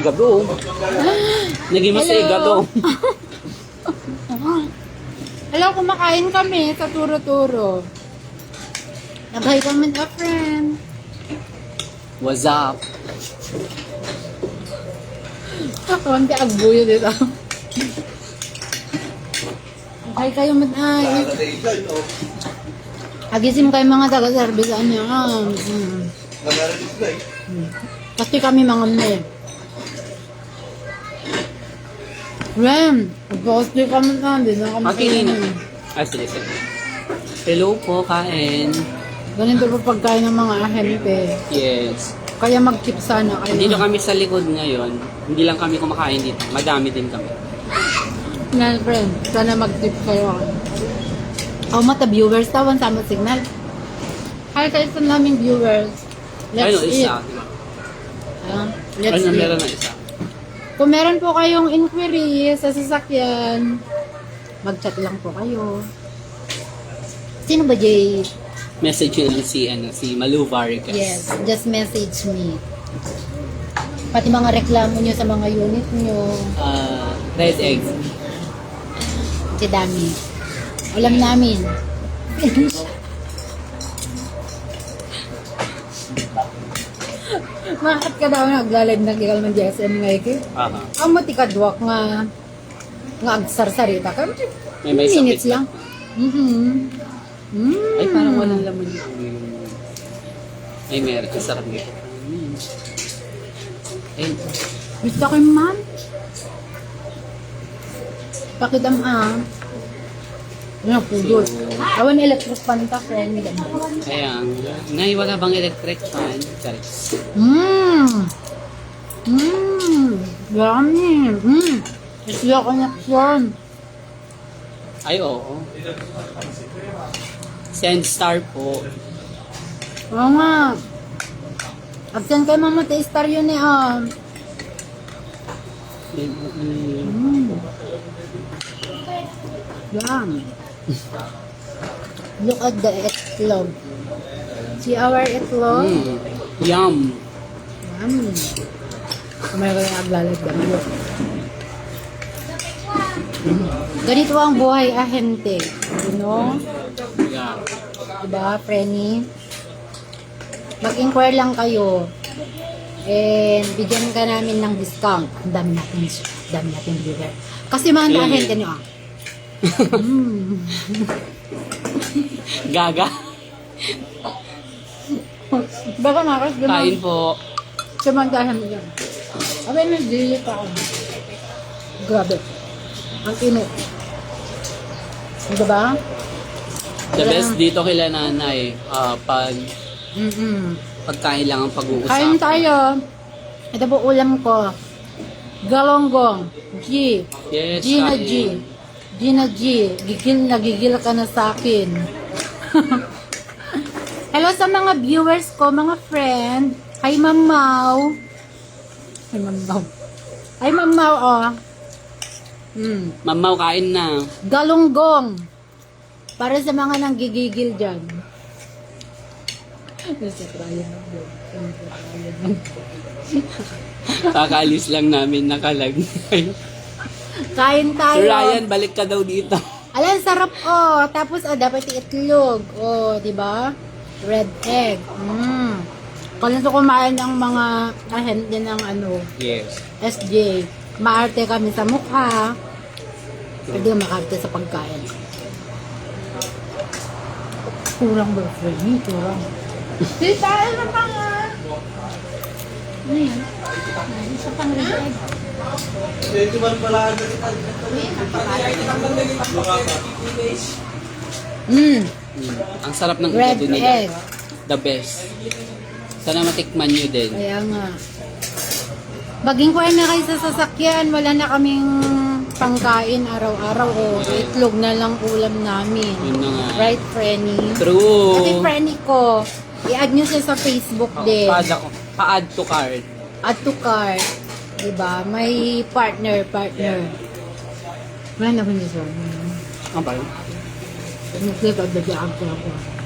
higado. Naging mas higado. Hello, kumakain kami sa Turo-Turo. Nag-hi kami sa friend. What's up? Kawan ka agbuyo dito. Nag-hi kayo mag-hi. Agisim kayo mga taga-service niya. Pasti kami mga may. Ren, pasti kami na. Hindi na kami Pakingin na. Sige. Hello po, kain. Ganito po pagkain ng mga ahente. Yes. Kaya mag-keep sana kayo. Dito kami sa likod ngayon. Hindi lang kami kumakain dito. Madami din kami. Yan, friend. Sana mag-keep kayo. Oh, mata viewers. Tawan sama signal. Hi kayo sa naming viewers. Let's Ano, eat. isa. Let's Ano, eat. meron na isa. Kung meron po kayong inquiry sa sasakyan, mag-chat lang po kayo. Sino ba, Jay? Message yun lang si Malu Vargas. Yes, just message me. Pati mga reklamo nyo sa mga unit nyo. Red egg. Si Dami. Alam namin. Bakit ka daw naglalag ng ikal ng GSM ngayon? Aha. Ang matikadwak nga agsarsarita ka. May Minutes sakit. lang. Ay, parang walang laman yun. Ay, meron. Ang sarap nito. Ay, Gusto ko yung man. Pakitam Ano, pudol. Awan electric pan ta, friend. kaya, ngay, wala bang electric fan? Charis. Yummy. Isla connection. Ay, oo. Send star po. Oo nga. Absent kayo mamatay star yun eh, Yum. Look at the itlog. See our itlog? Yum. Yummy. Kamay ko yung aglalag dami. Ganito ang buhay ahente. You know? Yeah. Diba, Frenny? Mag-inquire lang kayo. And bigyan ka namin ng discount. Ang dami natin viewer. Kasi mga ahente nyo Gaga. Baka nakas Kain po. Samantahan mo yan. Abay, nag-delete ako. Grabe. Ang tino. Diba? The best dito kila nanay. Pagkain lang ang Kain pag-uusapan. tayo. Ito po ulam ko. Galonggong. G. Yes, G na kain. G. G na G. Nagigil ka na sa akin. Hello sa mga viewers ko, mga friend. Hi, Ma'am Mau. Hi, Ma'am Mau. Hi, Ma'am Mau, Mamaw, kain na. Galonggong. Para sa mga nanggigigil dyan. Kakaalis lang namin nakalag. Kain tayo. Sir Ryan, balik ka daw dito. Alam, sarap Tapos dapat itlog. Di ba? Red egg. Kung ito kumain ng mga ahente ng Yes. SJ, maarte kami sa mukha. Hindi makarte sa pagkain. Kurang ba, friend? Kurang. Tita, ano pa nga? Ano yan? Isa pang red egg. Ang sarap ng Red ito nila. egg. The best. Sana matikman nyo din. Kaya nga. Mag-inquire na kayo sa sasakyan. Wala na kaming pangkain araw-araw. Itlog na lang ulam namin. Yun na nga. Right, Frenny? True. Kasi Frenny ko, i-add nyo siya sa Facebook din. Pa-add to cart. Add to cart. Diba? May partner. Wala na ko niya sir. Ano ba yun?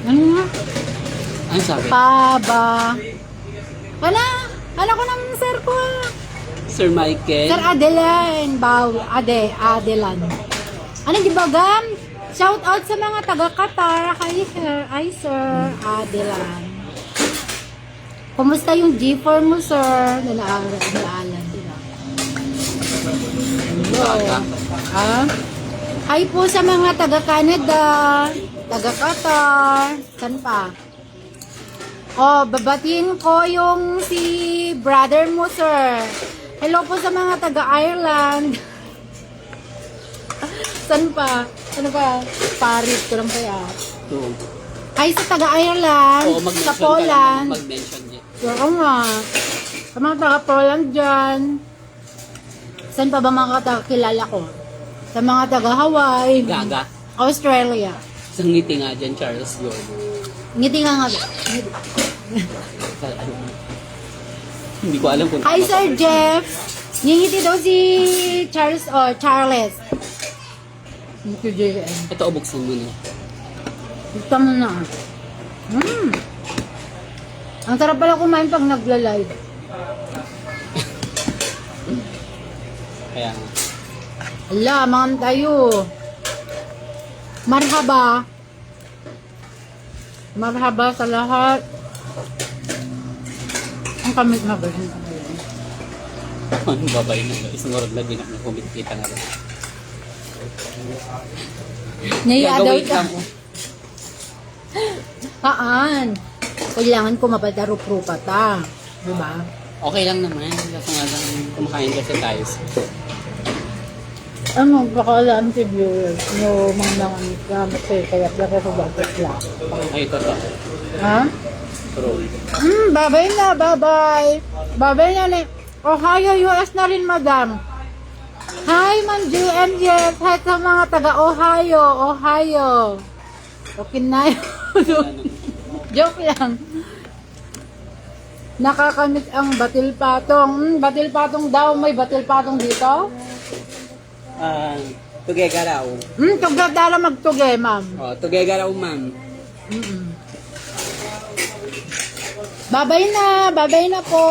Ano nga? Ano sabi? Paba. Hala ko ng sir ko. Sir Michael. Sir Adelan, Adelan. Ano di ba, Gam? Shout out sa mga taga-Qatar. Hi, Sir Adelan. Kumusta yung G4 mo, Sir? Nalaalan, di ba? Bata. Ah? Hi po sa mga taga-Canada, taga-Qatar. Saan pa? Oh, babatiin ko yung si brother mo, Sir. Hello po sa mga taga-Ireland. Saan pa? Ano pa? Paris ko lang kaya. Oo. Ay, sa taga-Ireland, Oo, sa mag-mention ka Poland. lang. Mag-mention niya. Oo nga. Sa mga taga-Poland dyan. Saan pa ba mga kilala ko? Sa mga taga-Hawaii. Gaga. Australia. Isang ngiti nga dyan, Charles Gordon. Ngiti nga nga. Ngiti. Hindi ko alam kung Hi, tama Sir pa. Jeff. Ngingiti daw si Charles. Ngiti JM. Ito, buksan mo na. Gusto mo na. Ang sarap pala kumain pag nagla-live. Kaya nga. Ala, mga tayo. Marhaba. Marhaba sa lahat. Ang kamit na ba? Ang babay na. Isang oras na binak na kumikita nga rin. Naiya daw Gagawin ka. lang. Haan. Kailangan ko mapadarup-rupa ta. Diba? Okay lang naman. Kaso nga lang kumakain kasi tayo. Ano, baka alam si viewers yung mga kasi kaya plaka sa bakit lang. Ay, ito to. Ha? Roll. Babay na, babay. Babay na ni. Ohio, US na rin, madam. Hi, Ma'am GMGF. Hi sa mga taga-Ohio. Okay na yun. Joke lang. Nakakamiss ang batil patong. Batil patong daw. May batil patong dito? Tugegaraw. Tugdala magtuge, ma'am. Oh, tugegaraw, ma'am. Babay na po.